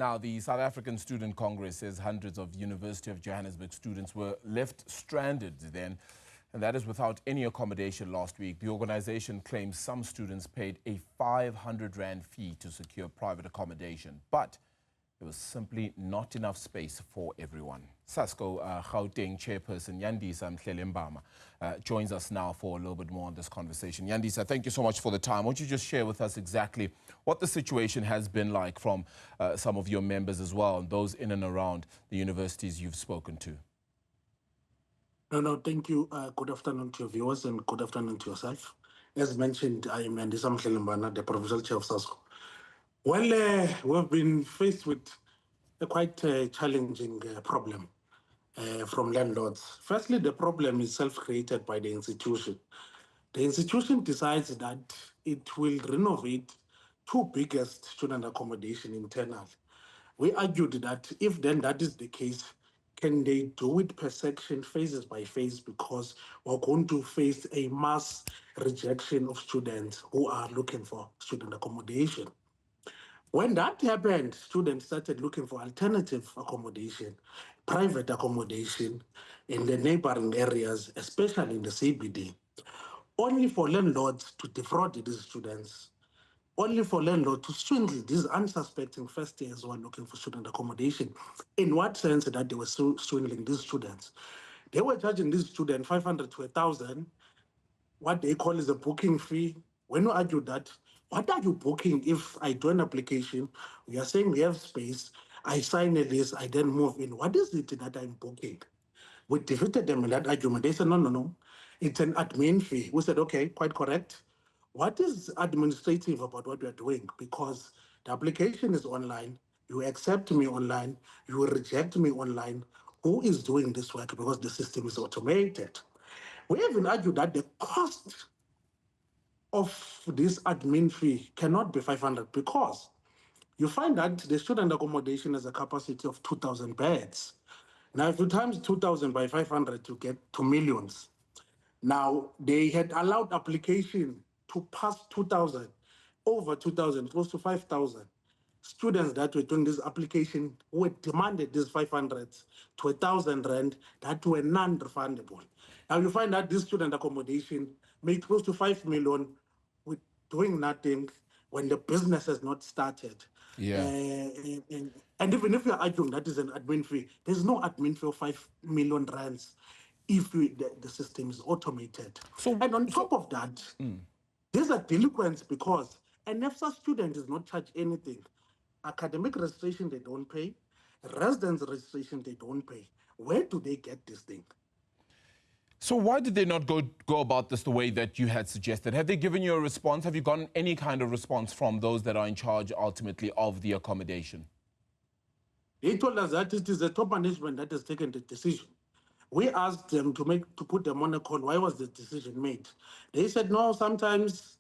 Now, the South African Student Congress says hundreds of University of Johannesburg students were left stranded then, and that is without any accommodation last week. The organization claims some students paid a 500 Rand fee to secure private accommodation, but there was simply not enough space for everyone. Sasco Gauteng chairperson Yandisa Mhlelembana joins us now for a little bit more on this conversation. Yandisa, thank you so much for the time. Won't you just share with us exactly what the situation has been like from some of your members as well, and those in and around the universities you've spoken to? No, thank you. Good afternoon to your viewers and good afternoon to yourself. As mentioned, I am Yandisa Mhlelembana, the provincial chair of Sasco. Well, we've been faced with a quite challenging problem from landlords. Firstly, the problem is self-created by the institution. The institution decides that it will renovate two biggest student accommodation internal. We argued that if then that is the case, can they do it per section, phases by phase, because we're going to face a mass rejection of students who are looking for student accommodation. When that happened, students started looking for alternative accommodation, private accommodation in the neighboring areas, especially in the CBD, only for landlords to defraud these students, only for landlords to swindle these unsuspecting first years who are looking for student accommodation. In what sense that they were swindling these students? They were charging these students 500 to 1,000, what they call is a booking fee. When you argue that, what are you booking if I do an application? We are saying we have space, I sign a lease, I then move in. What is it that I'm booking? We defeated them in that argument. They said, no, it's an admin fee. We said, okay, quite correct. What is administrative about what we are doing? Because the application is online, you accept me online, you reject me online. Who is doing this work? Because the system is automated. We even argued that the cost of this admin fee cannot be 500 because you find that the student accommodation has a capacity of 2,000 beds. Now, if you times 2,000 by 500, you get 2 millions. Now, they had allowed application to pass 2,000, over 2,000, close to 5,000. Students that were doing this application were demanded these 500 to 1,000 Rand that were non-refundable. Now you find that this student accommodation made close to 5 million with doing nothing when the business has not started. Yeah. And even if you're arguing that is an admin fee, there's no admin fee of 5 million rands if the system is automated. And on top of that, these are delinquents because an EFSA student is not charged anything. Academic registration, they don't pay. Residence registration, they don't pay. Where do they get this thing? So why did they not go about this the way that you had suggested? Have they given you a response? Have you gotten any kind of response from those that are in charge ultimately of the accommodation? They told us that it is the top management that has taken the decision. We asked them to put them on a call. Why was the decision made? They said, no, sometimes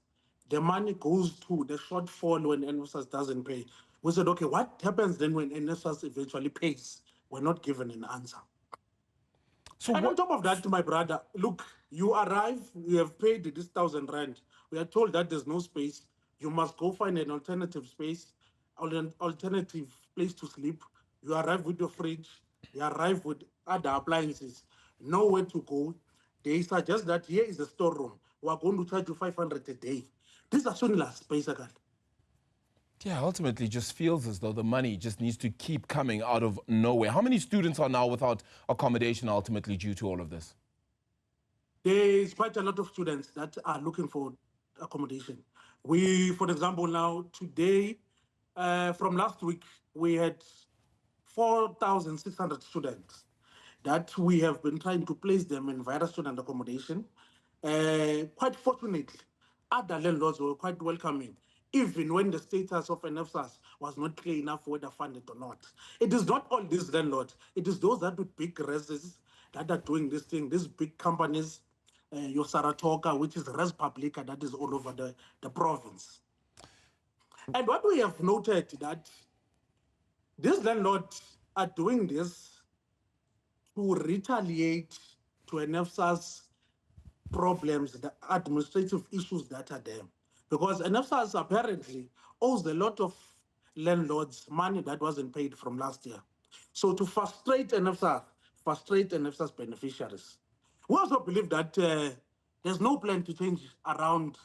the money goes to the shortfall when NSFAS doesn't pay. We said, okay, what happens then when NSFAS eventually pays? We're not given an answer. So and on top of that, my brother, look, you arrive, you have paid this 1,000 Rand. We are told that there's no space. You must go find an alternative space, an alternative place to sleep. You arrive with your fridge. You arrive with other appliances. Nowhere to go. They suggest that here is the storeroom. We are going to charge you 500 a day. This is a similar space again. Yeah, ultimately it just feels as though the money just needs to keep coming out of nowhere. How many students are now without accommodation ultimately due to all of this? There is quite a lot of students that are looking for accommodation. We, for example, now today, from last week, we had 4,600 students that we have been trying to place them in various student accommodation. Quite fortunately, other landlords were quite welcoming, even when the status of NFSAS was not clear enough whether funded or not. It is not all these landlords. It is those that with big reses that are doing this thing, these big companies, your Saratoga, which is Res Publica, that is all over the province. And what we have noted that these landlords are doing this to retaliate to NFSA's problems, the administrative issues that are there. Because NFSAS apparently owes a lot of landlords money that wasn't paid from last year. So to frustrate NFSA's beneficiaries. We also believe that there's no plan to change around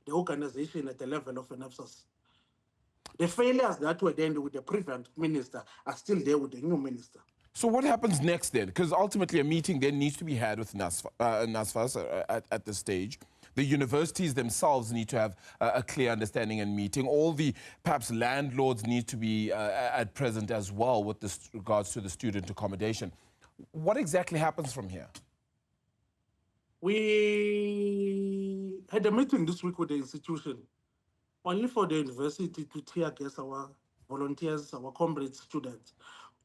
the organization at the level of NFSAS. The failures that were there with the previous minister are still there with the new minister. So what happens next then? Because ultimately a meeting then needs to be had with NSFAS at this stage. The universities themselves need to have a clear understanding and meeting. All the, perhaps, landlords need to be at present as well with regards to the student accommodation. What exactly happens from here? We had a meeting this week with the institution, only for the university to tear gas our volunteers, our comrades, students,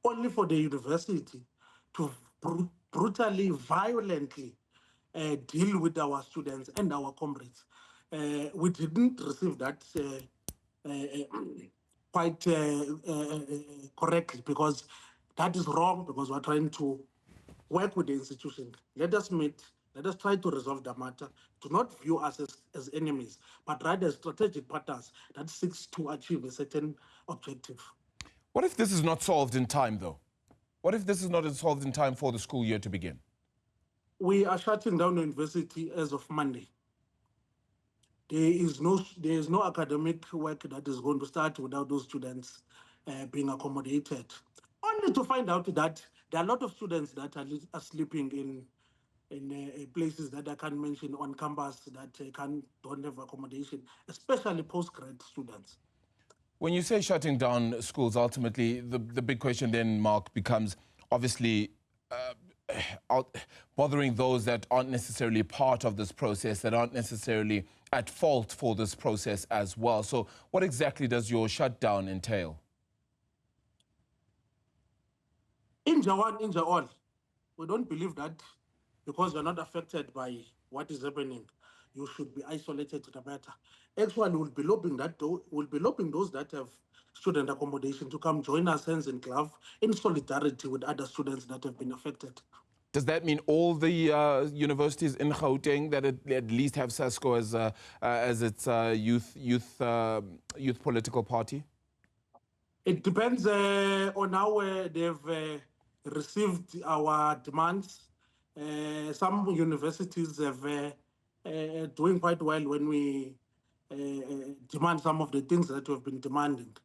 only for the university to brutally, violently deal with our students and our comrades. We didn't receive that quite correctly, because that is wrong, because we're trying to work with the institution. Let us meet. Let us try to resolve the matter. Do not view us as enemies, but rather as strategic partners that seeks to achieve a certain objective. What if this is not solved in time, though? What if this is not solved in time for the school year to begin? We are shutting down the university as of Monday. There is no academic work that is going to start without those students being accommodated. Only to find out that there are a lot of students that are sleeping in places that I can't mention on campus that don't have accommodation, especially postgrad students. When you say shutting down schools, ultimately, the big question then, Mark, becomes obviously bothering those that aren't necessarily part of this process, that aren't necessarily at fault for this process as well. So what exactly does your shutdown entail? Inja one, inja all. We don't believe that because you're not affected by what is happening, you should be isolated to the matter. Actually, we'll be lobbying those that have student accommodation to come join us hands in glove in solidarity with other students that have been affected. Does that mean all the universities in Gauteng that at least have Sasco as its youth political party? It depends on how they've received our demands. Some universities have doing quite well when we demand some of the things that we've been demanding.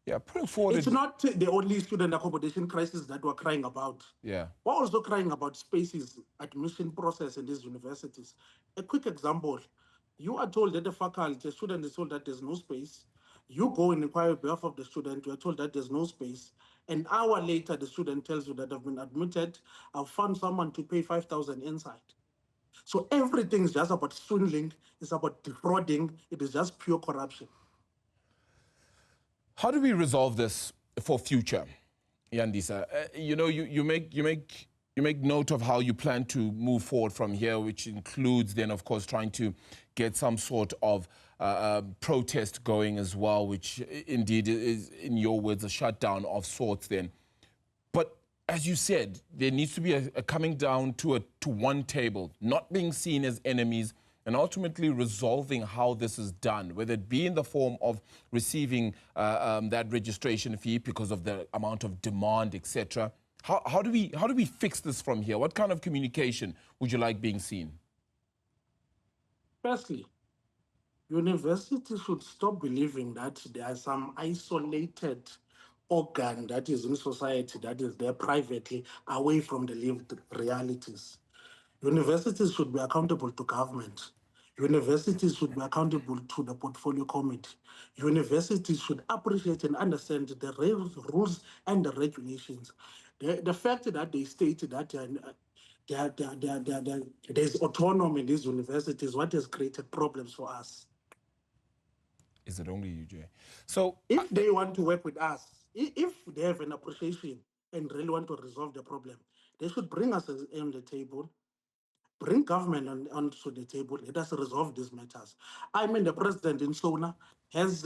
Yeah, putting forward... It's not the only student accommodation crisis that we're crying about. Yeah. We're also crying about spaces, admission process in these universities. A quick example, you are told that the faculty, a student is told that there's no space. You go and inquire on behalf of the student, you are told that there's no space. An hour later, the student tells you that I've been admitted, I've found someone to pay 5,000 inside. So everything is just about swindling, it's about defrauding, it is just pure corruption. How do we resolve this for future, Yandisa? You make note of how you plan to move forward from here, which includes then, of course, trying to get some sort of protest going as well, which indeed is, in your words, a shutdown of sorts then. But as you said, there needs to be a coming down to one table, not being seen as enemies, and ultimately resolving how this is done, whether it be in the form of receiving that registration fee because of the amount of demand, etc. How do we fix this from here? What kind of communication would you like being seen? Firstly, universities should stop believing that there are some isolated organ that is in society that is there privately, away from the lived realities. Universities should be accountable to government. Universities should be accountable to the portfolio committee. Universities should appreciate and understand the rules and the regulations. The fact that they stated that there's autonomy in these universities, what has created problems for us. Is it only you, Jay? So if they want to work with us, if they have an appreciation and really want to resolve the problem, they should bring us on the table, bring government onto the table. Let us resolve these matters. I mean, the president in Sona has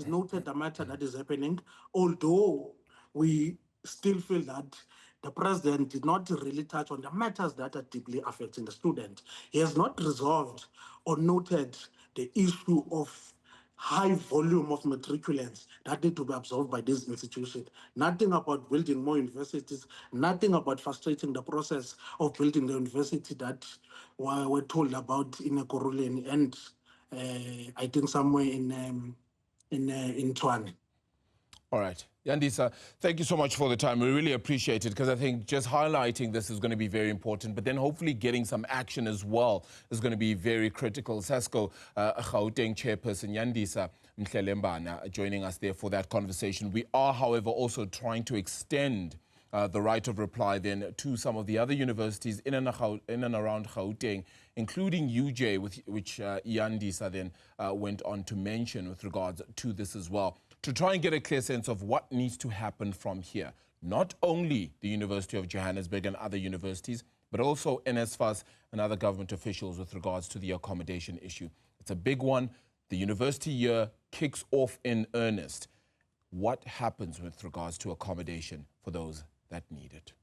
noted the matter that is happening, although we still feel that the president did not really touch on the matters that are deeply affecting the student. He has not resolved or noted the issue of high volume of matriculants that need to be absorbed by this institution. Nothing about building more universities, nothing about frustrating the process of building the university that we're told about in Ekurhuleni and I think somewhere in Tshwane. All right. Yandisa, thank you so much for the time. We really appreciate it because I think just highlighting this is going to be very important, but then hopefully getting some action as well is going to be very critical. Sasco Gauteng chairperson Yandisa Mhlelembana joining us there for that conversation. We are, however, also trying to extend the right of reply then to some of the other universities in and around Gauteng, including UJ, which Yandisa then went on to mention with regards to this as well, to try and get a clear sense of what needs to happen from here. Not only the University of Johannesburg and other universities, but also NSFAS and other government officials with regards to the accommodation issue. It's a big one. The university year kicks off in earnest. What happens with regards to accommodation for those that need it?